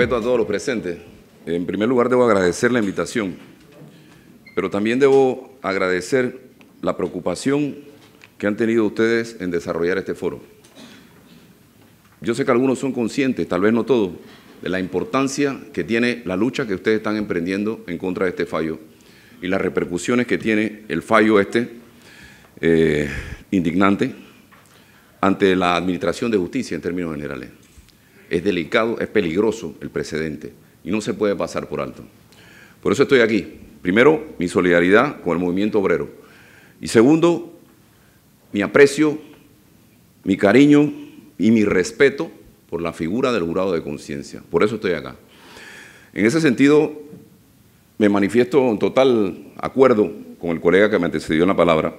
respeto a todos los presentes. En primer lugar, debo agradecer la invitación, pero también debo agradecer la preocupación que han tenido ustedes en desarrollar este foro. Yo sé que algunos son conscientes, tal vez no todos, de la importancia que tiene la lucha que ustedes están emprendiendo en contra de este fallo y las repercusiones que tiene el fallo indignante ante la administración de justicia en términos generales. Es delicado, es peligroso el precedente y no se puede pasar por alto. Por eso estoy aquí. Primero, mi solidaridad con el movimiento obrero. Y segundo, mi aprecio, mi cariño y mi respeto por la figura del jurado de conciencia. Por eso estoy acá. En ese sentido, me manifiesto en total acuerdo con el colega que me antecedió en la palabra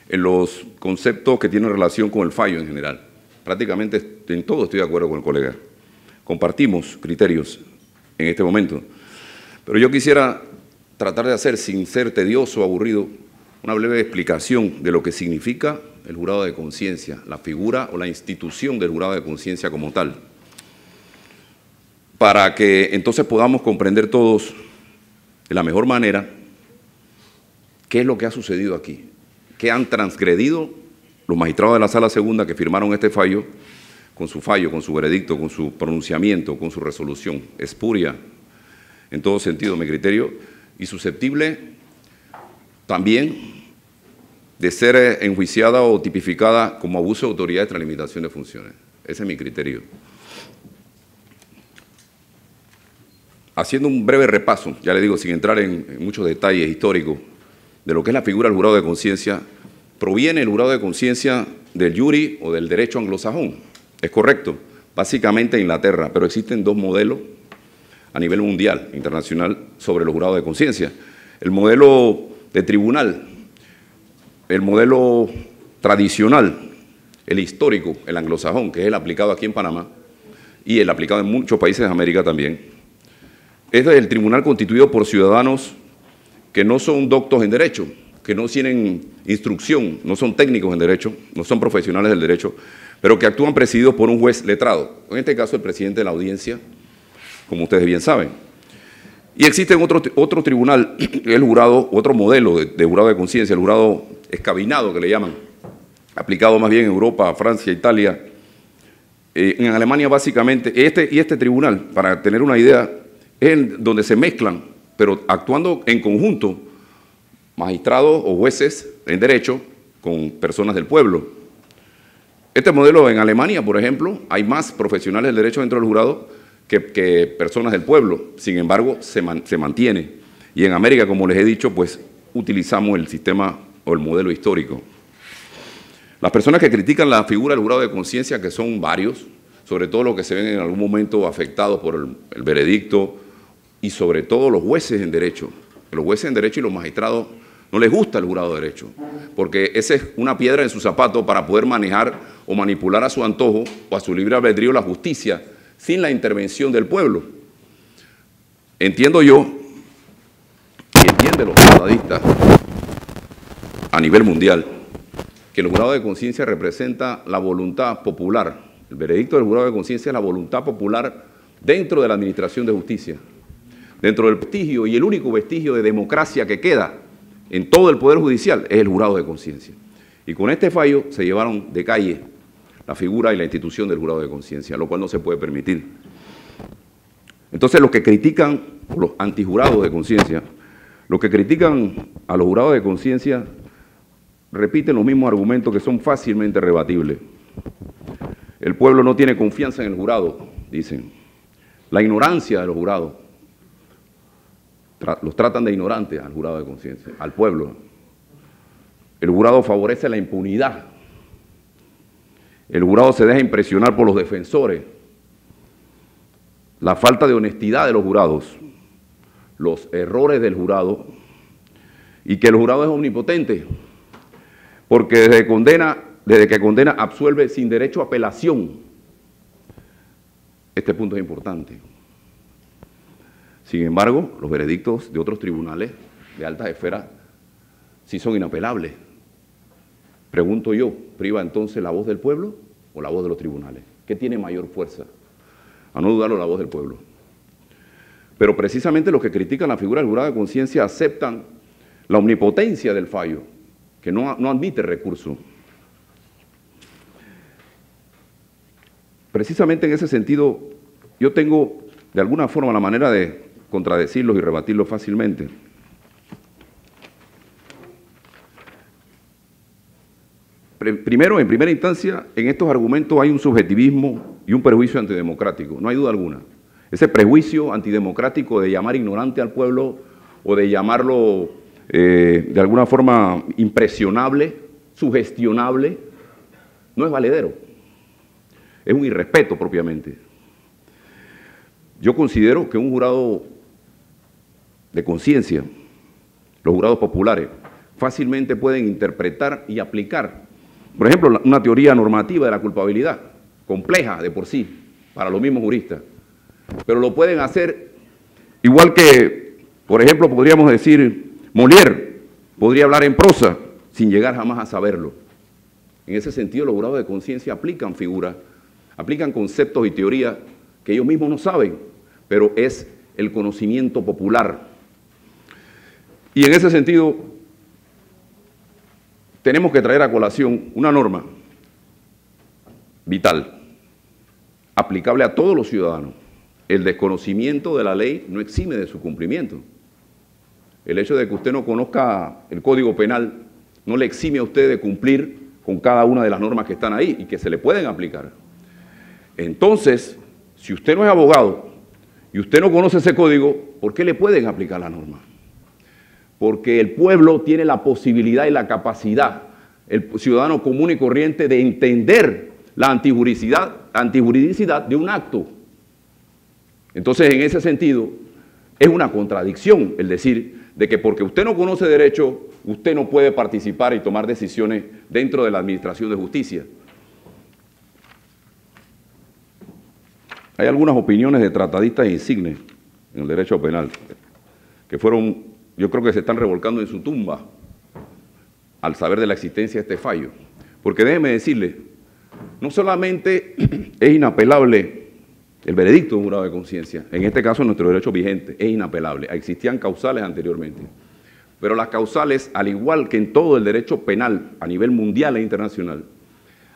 en los conceptos que tienen relación con el fallo en general. Prácticamente en todo estoy de acuerdo con el colega. Compartimos criterios en este momento. Pero yo quisiera tratar de hacer, sin ser tedioso o aburrido, una breve explicación de lo que significa el jurado de conciencia, la figura o la institución del jurado de conciencia como tal, para que entonces podamos comprender todos de la mejor manera qué es lo que ha sucedido aquí, qué han transgredido los magistrados de la Sala Segunda que firmaron este fallo, con su veredicto, con su pronunciamiento, con su resolución, espuria en todo sentido, mi criterio, y susceptible también de ser enjuiciada o tipificada como abuso de autoridad y extralimitación de funciones. Ese es mi criterio. Haciendo un breve repaso, ya le digo, sin entrar en muchos detalles históricos, de lo que es la figura del jurado de conciencia, proviene el jurado de conciencia del jury o del derecho anglosajón. Es correcto, básicamente Inglaterra, pero existen dos modelos a nivel mundial, internacional, sobre los jurados de conciencia. El modelo de tribunal, el modelo tradicional, el histórico, el anglosajón, que es el aplicado aquí en Panamá y el aplicado en muchos países de América también. Es el tribunal constituido por ciudadanos que no son doctos en derecho, que no tienen instrucción, no son técnicos en derecho, no son profesionales del derecho, pero que actúan presididos por un juez letrado, en este caso el presidente de la audiencia, como ustedes bien saben. Y existe otro tribunal, el jurado, otro modelo de jurado de conciencia, el jurado escabinado que le llaman, aplicado más bien en Europa, Francia, Italia. En Alemania básicamente, este tribunal, para tener una idea, es en donde se mezclan, pero actuando en conjunto, magistrados o jueces en derecho con personas del pueblo. Este modelo en Alemania, por ejemplo, hay más profesionales del derecho dentro del jurado que personas del pueblo, sin embargo, se mantiene. Y en América, como les he dicho, pues utilizamos el sistema o el modelo histórico. Las personas que critican la figura del jurado de conciencia, que son varios, sobre todo los que se ven en algún momento afectados por el veredicto, y sobre todo los jueces en derecho. Los jueces en derecho y los magistrados no les gusta el jurado de derecho, porque esa es una piedra en su zapato para poder manejar o manipular a su antojo o a su libre albedrío la justicia sin la intervención del pueblo. Entiendo yo, y entienden los estadistas a nivel mundial, que el jurado de conciencia representa la voluntad popular. El veredicto del jurado de conciencia es la voluntad popular dentro de la administración de justicia, dentro del vestigio y el único vestigio de democracia que queda en todo el Poder Judicial es el jurado de conciencia. Y con este fallo se llevaron de calle la figura y la institución del jurado de conciencia, lo cual no se puede permitir. Entonces, los que critican, los antijurados de conciencia, los que critican a los jurados de conciencia, repiten los mismos argumentos que son fácilmente rebatibles. El pueblo no tiene confianza en el jurado, dicen. La ignorancia de los jurados. Los tratan de ignorantes al jurado de conciencia, al pueblo. El jurado favorece la impunidad. El jurado se deja impresionar por los defensores. La falta de honestidad de los jurados, los errores del jurado y que el jurado es omnipotente, porque desde que condena absuelve sin derecho a apelación. Este punto es importante. Sin embargo, los veredictos de otros tribunales de altas esferas sí son inapelables. Pregunto yo, ¿priva entonces la voz del pueblo o la voz de los tribunales? ¿Qué tiene mayor fuerza? a no dudarlo la voz del pueblo. Pero precisamente los que critican la figura del jurado de conciencia aceptan la omnipotencia del fallo, que no admite recurso. Precisamente en ese sentido, yo tengo de alguna forma la manera de contradecirlos y rebatirlos fácilmente. Primero, en primera instancia, en estos argumentos hay un subjetivismo y un prejuicio antidemocrático, no hay duda alguna. Ese prejuicio antidemocrático de llamar ignorante al pueblo o de llamarlo de alguna forma impresionable, sugestionable, no es valedero. Es un irrespeto propiamente. Yo considero que un jurado de conciencia, los jurados populares, fácilmente pueden interpretar y aplicar, por ejemplo, una teoría normativa de la culpabilidad, compleja de por sí, para los mismos juristas, pero lo pueden hacer igual que, por ejemplo, podríamos decir, Molière podría hablar en prosa sin llegar jamás a saberlo. En ese sentido, los jurados de conciencia aplican figuras, aplican conceptos y teorías que ellos mismos no saben, pero es el conocimiento popular. Y en ese sentido, tenemos que traer a colación una norma vital, aplicable a todos los ciudadanos. El desconocimiento de la ley no exime de su cumplimiento. El hecho de que usted no conozca el Código Penal no le exime a usted de cumplir con cada una de las normas que están ahí y que se le pueden aplicar. Entonces, si usted no es abogado y usted no conoce ese código, ¿por qué le pueden aplicar la norma? Porque el pueblo tiene la posibilidad y la capacidad, el ciudadano común y corriente, de entender la antijuridicidad de un acto. Entonces, en ese sentido, es una contradicción el decir de que porque usted no conoce derecho, usted no puede participar y tomar decisiones dentro de la administración de justicia. Hay algunas opiniones de tratadistas insignes en el derecho penal que fueron, yo creo que se están revolcando en su tumba al saber de la existencia de este fallo. Porque déjeme decirle, no solamente es inapelable el veredicto de un jurado de conciencia, en este caso nuestro derecho vigente es inapelable, existían causales anteriormente, pero las causales, al igual que en todo el derecho penal a nivel mundial e internacional,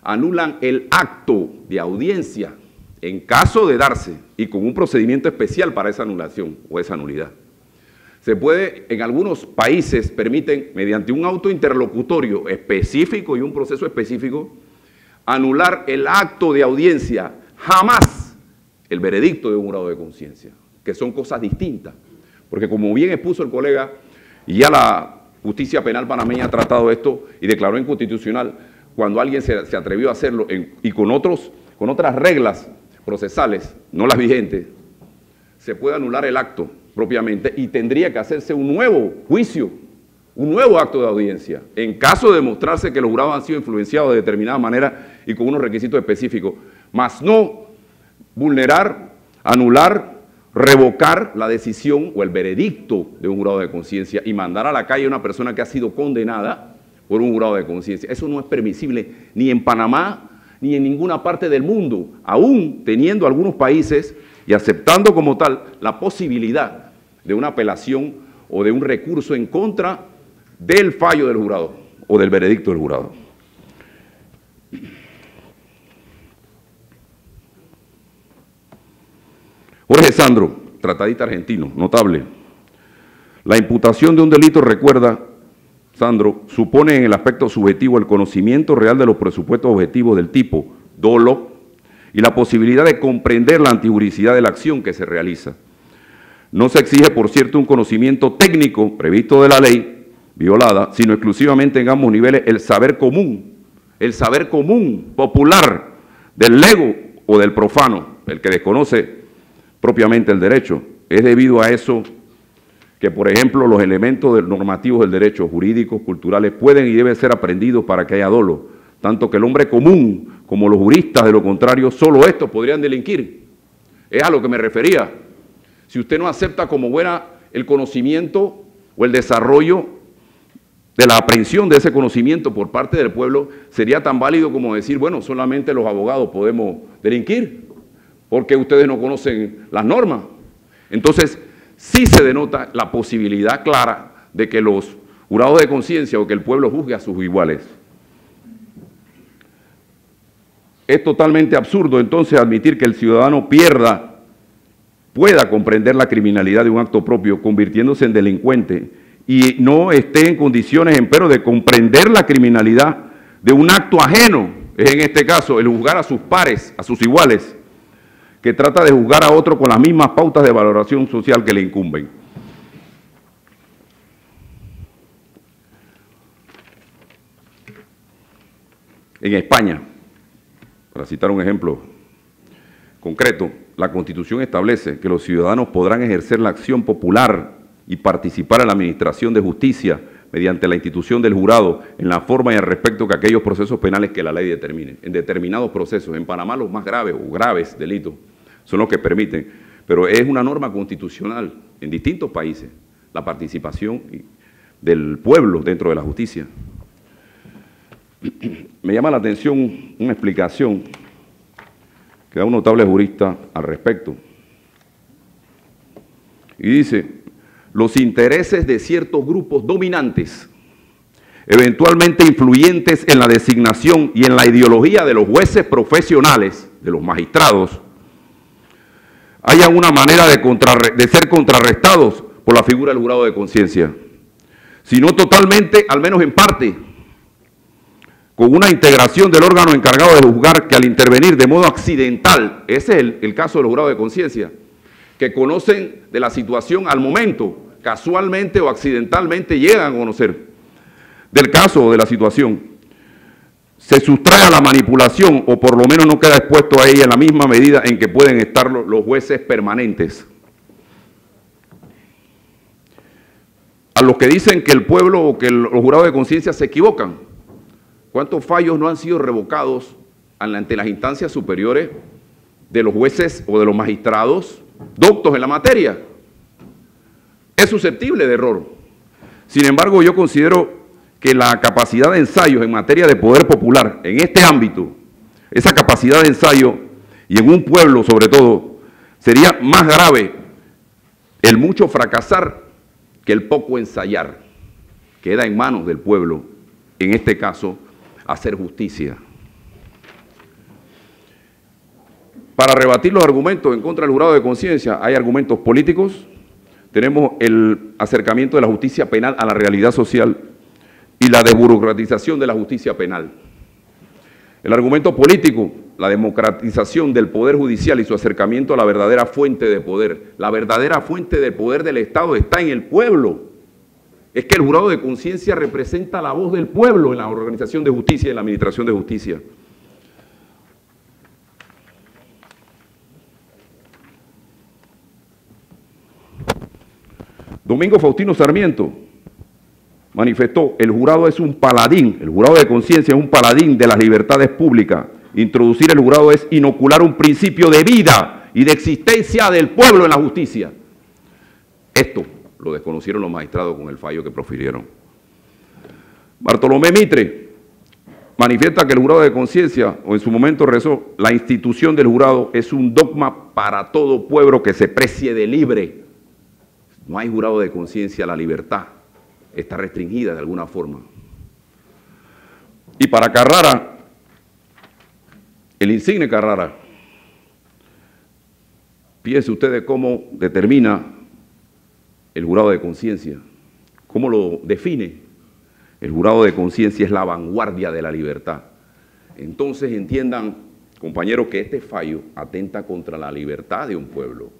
anulan el acto de audiencia en caso de darse y con un procedimiento especial para esa anulación o esa nulidad. Se puede, en algunos países permiten, mediante un auto interlocutorio específico y un proceso específico, anular el acto de audiencia, jamás el veredicto de un jurado de conciencia, que son cosas distintas. Porque como bien expuso el colega, y ya la justicia penal panameña ha tratado esto y declaró inconstitucional cuando alguien se atrevió a hacerlo y con otras reglas procesales, no las vigentes, se puede anular el acto propiamente y tendría que hacerse un nuevo juicio, un nuevo acto de audiencia, en caso de demostrarse que los jurados han sido influenciados de determinada manera y con unos requisitos específicos, más no vulnerar, anular, revocar la decisión o el veredicto de un jurado de conciencia y mandar a la calle a una persona que ha sido condenada por un jurado de conciencia. Eso no es permisible ni en Panamá ni en ninguna parte del mundo, aún teniendo algunos países y aceptando como tal la posibilidad de una apelación o de un recurso en contra del fallo del jurado o del veredicto del jurado. Jorge Sandro, tratadista argentino, notable. La imputación de un delito, recuerda, Sandro, supone en el aspecto subjetivo el conocimiento real de los presupuestos objetivos del tipo dolo y la posibilidad de comprender la antijuridicidad de la acción que se realiza. No se exige, por cierto, un conocimiento técnico previsto de la ley violada, sino exclusivamente en ambos niveles el saber común popular del lego o del profano, el que desconoce propiamente el derecho. Es debido a eso que, por ejemplo, los elementos normativos del derecho, jurídicos, culturales, pueden y deben ser aprendidos para que haya dolo, tanto que el hombre común como los juristas, de lo contrario, solo estos podrían delinquir. Es a lo que me refería. Si usted no acepta como buena el conocimiento o el desarrollo de la aprehensión de ese conocimiento por parte del pueblo, sería tan válido como decir, bueno, solamente los abogados podemos delinquir. porque ustedes no conocen las normas. Entonces, sí se denota la posibilidad clara de que los jurados de conciencia o que el pueblo juzgue a sus iguales. Es totalmente absurdo entonces admitir que el ciudadano pueda comprender la criminalidad de un acto propio convirtiéndose en delincuente y no esté en condiciones, empero, de comprender la criminalidad de un acto ajeno, es en este caso el juzgar a sus pares, a sus iguales, que trata de juzgar a otro con las mismas pautas de valoración social que le incumben. En España, para citar un ejemplo concreto, la Constitución establece que los ciudadanos podrán ejercer la acción popular y participar en la administración de justicia mediante la institución del jurado en la forma y al respecto que aquellos procesos penales que la ley determine. En determinados procesos, en Panamá los más graves o graves delitos son los que permiten, pero es una norma constitucional en distintos países la participación del pueblo dentro de la justicia. Me llama la atención una explicación que da un notable jurista al respecto. Y dice, los intereses de ciertos grupos dominantes, eventualmente influyentes en la designación y en la ideología de los jueces profesionales, de los magistrados, haya una manera de ser contrarrestados por la figura del jurado de conciencia, si no totalmente, al menos en parte, con una integración del órgano encargado de juzgar que al intervenir de modo accidental, ese es el caso del jurado de conciencia, que conocen de la situación al momento, casualmente o accidentalmente llegan a conocer del caso o de la situación, se sustrae a la manipulación o por lo menos no queda expuesto a ella en la misma medida en que pueden estar los jueces permanentes. A los que dicen que el pueblo o que los jurados de conciencia se equivocan, ¿cuántos fallos no han sido revocados ante las instancias superiores de los jueces o de los magistrados doctos en la materia? Es susceptible de error. Sin embargo, yo considero que la capacidad de ensayos en materia de poder popular, en este ámbito, esa capacidad de ensayo, y en un pueblo sobre todo, sería más grave el mucho fracasar que el poco ensayar. Queda en manos del pueblo, en este caso, hacer justicia. Para rebatir los argumentos en contra del jurado de conciencia, hay argumentos políticos, tenemos el acercamiento de la justicia penal a la realidad social y la desburocratización de la justicia penal. El argumento político, la democratización del poder judicial y su acercamiento a la verdadera fuente de poder. La verdadera fuente de poder del Estado está en el pueblo. Es que el jurado de conciencia representa la voz del pueblo en la organización de justicia y en la administración de justicia. Domingo Faustino Sarmiento manifestó, el jurado es un paladín, el jurado de conciencia es un paladín de las libertades públicas. Introducir el jurado es inocular un principio de vida y de existencia del pueblo en la justicia. Esto lo desconocieron los magistrados con el fallo que profirieron. Bartolomé Mitre manifiesta que el jurado de conciencia, o en su momento rezó, la institución del jurado es un dogma para todo pueblo que se precie de libre. No hay jurado de conciencia, la libertad está restringida de alguna forma. Y para Carrara, el insigne Carrara, piense ustedes cómo determina el jurado de conciencia, cómo lo define. El jurado de conciencia es la vanguardia de la libertad. Entonces entiendan, compañeros, que este fallo atenta contra la libertad de un pueblo,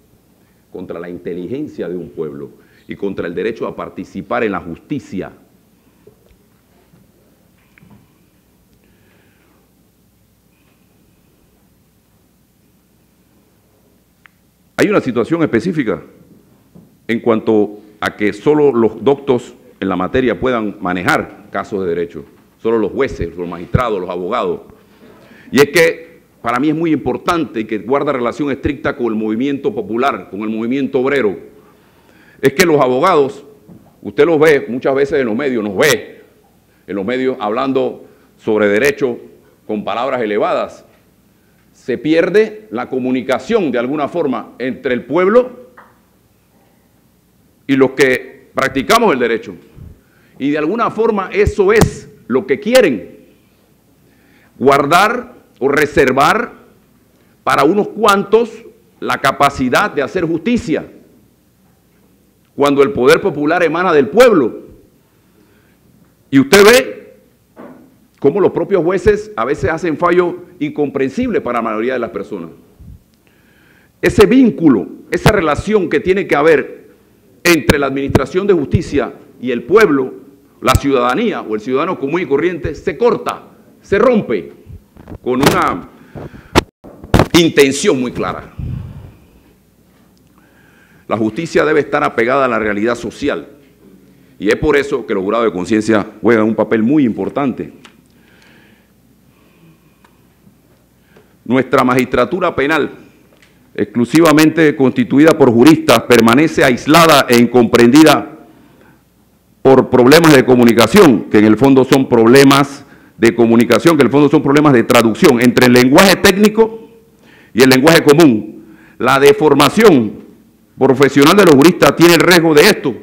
contra la inteligencia de un pueblo y contra el derecho a participar en la justicia. Hay una situación específica en cuanto a que solo los doctos en la materia puedan manejar casos de derecho, solo los jueces, los magistrados, los abogados. Y es que para mí es muy importante y que guarda relación estricta con el movimiento popular, con el movimiento obrero. Es que los abogados, usted los ve muchas veces en los medios, nos ve en los medios hablando sobre derecho con palabras elevadas. se pierde la comunicación de alguna forma entre el pueblo y los que practicamos el derecho. Y de alguna forma eso es lo que quieren, guardar o reservar para unos cuantos la capacidad de hacer justicia, cuando el poder popular emana del pueblo. Y usted ve cómo los propios jueces a veces hacen fallos incomprensibles para la mayoría de las personas. Ese vínculo, esa relación que tiene que haber entre la administración de justicia y el pueblo, la ciudadanía o el ciudadano común y corriente, se corta, se rompe con una intención muy clara. La justicia debe estar apegada a la realidad social y es por eso que los jurados de conciencia juegan un papel muy importante. Nuestra magistratura penal, exclusivamente constituida por juristas, permanece aislada e incomprendida por problemas de comunicación, que en el fondo son problemas de comunicación, que en el fondo son problemas de traducción entre el lenguaje técnico y el lenguaje común. La deformación profesional de los juristas tiene el riesgo de esto,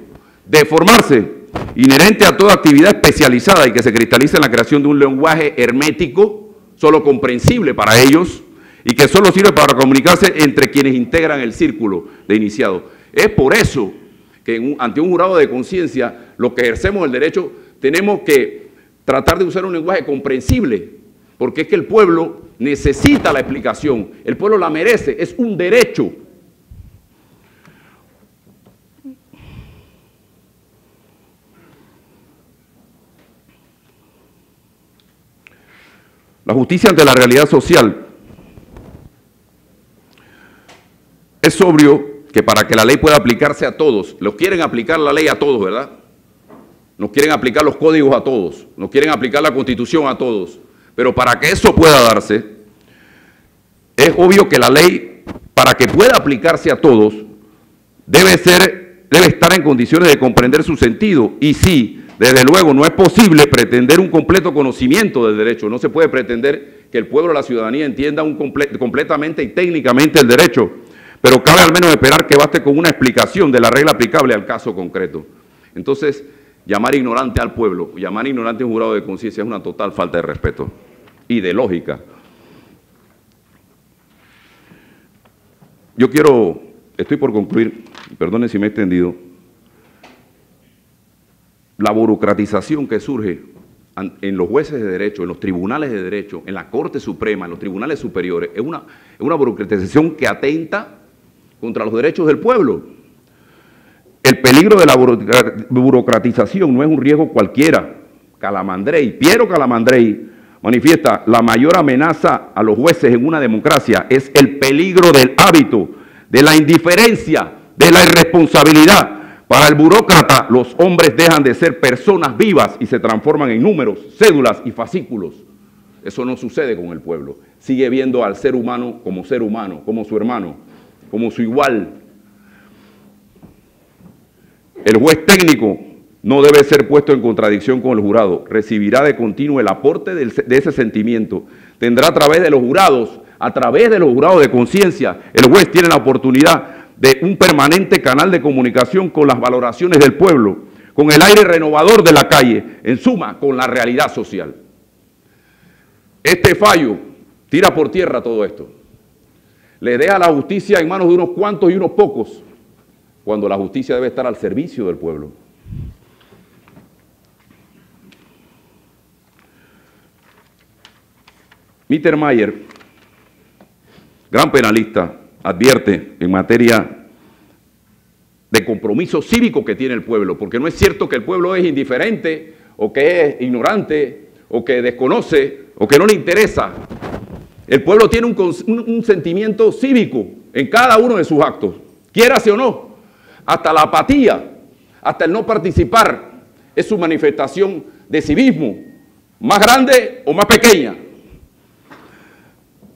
de formarse, inherente a toda actividad especializada y que se cristaliza en la creación de un lenguaje hermético, solo comprensible para ellos y que solo sirve para comunicarse entre quienes integran el círculo de iniciados. Es por eso que ante un jurado de conciencia, los que ejercemos el derecho, tenemos que tratar de usar un lenguaje comprensible, porque es que el pueblo necesita la explicación, el pueblo la merece, es un derecho. La justicia ante la realidad social. Es obvio que para que la ley pueda aplicarse a todos, los quieren aplicar la ley a todos, ¿verdad? Nos quieren aplicar los códigos a todos, nos quieren aplicar la Constitución a todos, pero para que eso pueda darse, es obvio que la ley, para que pueda aplicarse a todos, debe estar en condiciones de comprender su sentido, y sí, desde luego, no es posible pretender un completo conocimiento del derecho. No se puede pretender que el pueblo o la ciudadanía entienda completamente y técnicamente el derecho, pero cabe al menos esperar que baste con una explicación de la regla aplicable al caso concreto. Entonces, llamar ignorante al pueblo, llamar ignorante a un jurado de conciencia es una total falta de respeto y de lógica. Yo estoy por concluir, perdone si me he extendido. La burocratización que surge en los jueces de derecho, en los tribunales de derecho, en la Corte Suprema, en los tribunales superiores, es una burocratización que atenta contra los derechos del pueblo. El peligro de la burocratización no es un riesgo cualquiera. Piero Calamandrei manifiesta: la mayor amenaza a los jueces en una democracia es el peligro del hábito, de la indiferencia, de la irresponsabilidad. Para el burócrata, los hombres dejan de ser personas vivas y se transforman en números, cédulas y fascículos. Eso no sucede con el pueblo. Sigue viendo al ser humano, como su hermano, como su igual. El juez técnico no debe ser puesto en contradicción con el jurado. Recibirá de continuo el aporte de ese sentimiento. Tendrá a través de los jurados de conciencia, el juez tiene la oportunidad de un permanente canal de comunicación con las valoraciones del pueblo, con el aire renovador de la calle, en suma, con la realidad social. Este fallo tira por tierra todo esto. Le deja la justicia en manos de unos cuantos y unos pocos, cuando la justicia debe estar al servicio del pueblo. Mittermeier, gran penalista, advierte en materia de compromiso cívico que tiene el pueblo, porque no es cierto que el pueblo es indiferente, o que es ignorante, o que desconoce, o que no le interesa. El pueblo tiene un sentimiento cívico en cada uno de sus actos, quiérase o no. Hasta la apatía, hasta el no participar, es su manifestación de civismo, más grande o más pequeña.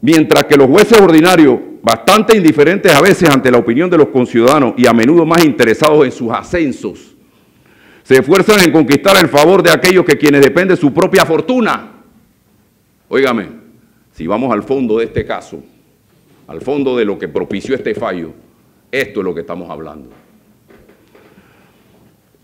Mientras que los jueces ordinarios, bastante indiferentes a veces ante la opinión de los conciudadanos y a menudo más interesados en sus ascensos, se esfuerzan en conquistar el favor de aquellos que quienes dependen de su propia fortuna. Óigame, si vamos al fondo de este caso, al fondo de lo que propició este fallo, esto es lo que estamos hablando.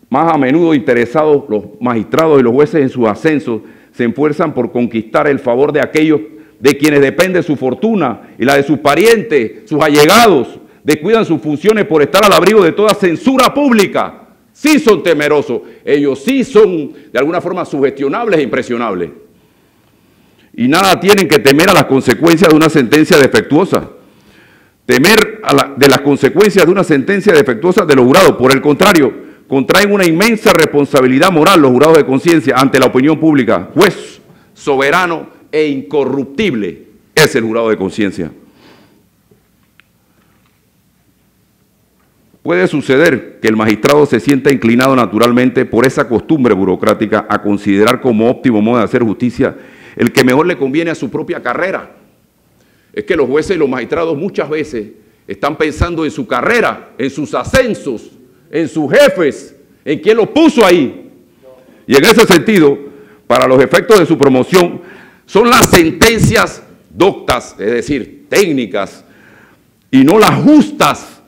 Más a menudo interesados, los magistrados y los jueces en sus ascensos se esfuerzan por conquistar el favor de aquellos de quienes depende su fortuna y la de sus parientes, sus allegados, descuidan sus funciones por estar al abrigo de toda censura pública. Sí son temerosos, ellos sí son de alguna forma sugestionables e impresionables. Y nada tienen que temer a las consecuencias de una sentencia defectuosa. Temer de las consecuencias de una sentencia defectuosa de los jurados. Por el contrario, contraen una inmensa responsabilidad moral los jurados de conciencia ante la opinión pública. Juez soberano e incorruptible es el jurado de conciencia. Puede suceder que el magistrado se sienta inclinado naturalmente por esa costumbre burocrática a considerar como óptimo modo de hacer justicia el que mejor le conviene a su propia carrera. Es que los jueces y los magistrados muchas veces están pensando en su carrera, en sus ascensos, en sus jefes, en quién los puso ahí. Y en ese sentido, para los efectos de su promoción, son las sentencias doctas, es decir, técnicas, y no las justas,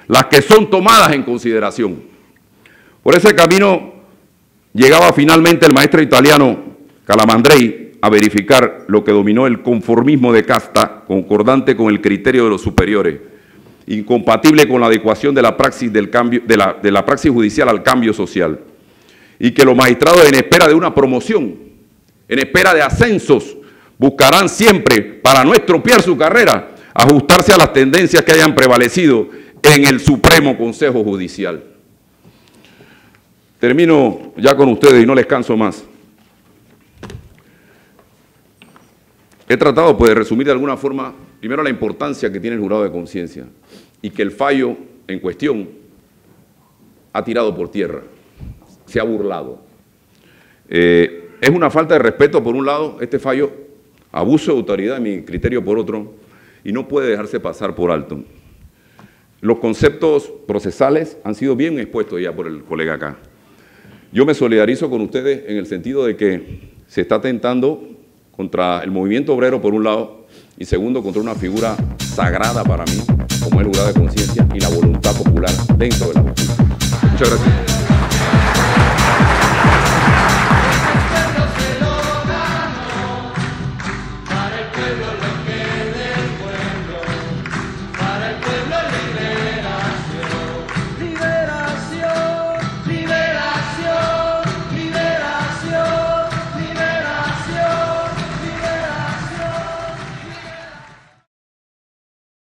las que son tomadas en consideración. Por ese camino llegaba finalmente el maestro italiano Calamandrei a verificar lo que dominó el conformismo de casta, concordante con el criterio de los superiores, incompatible con la adecuación de la praxis, de la praxis judicial al cambio social, y que los magistrados, en espera de una promoción, en espera de ascensos, buscarán siempre, para no estropear su carrera, ajustarse a las tendencias que hayan prevalecido en el Supremo Consejo Judicial. Termino ya con ustedes y no les canso más. He tratado pues, de resumir de alguna forma, primero, la importancia que tiene el jurado de conciencia y que el fallo en cuestión ha tirado por tierra, se ha burlado. Es una falta de respeto, por un lado, este fallo, abuso de autoridad, en mi criterio, por otro, y no puede dejarse pasar por alto. Los conceptos procesales han sido bien expuestos ya por el colega acá. Yo me solidarizo con ustedes en el sentido de que se está atentando contra el movimiento obrero, por un lado, y segundo, contra una figura sagrada para mí, como es el jurado de conciencia y la voluntad popular dentro de la justicia. Muchas gracias.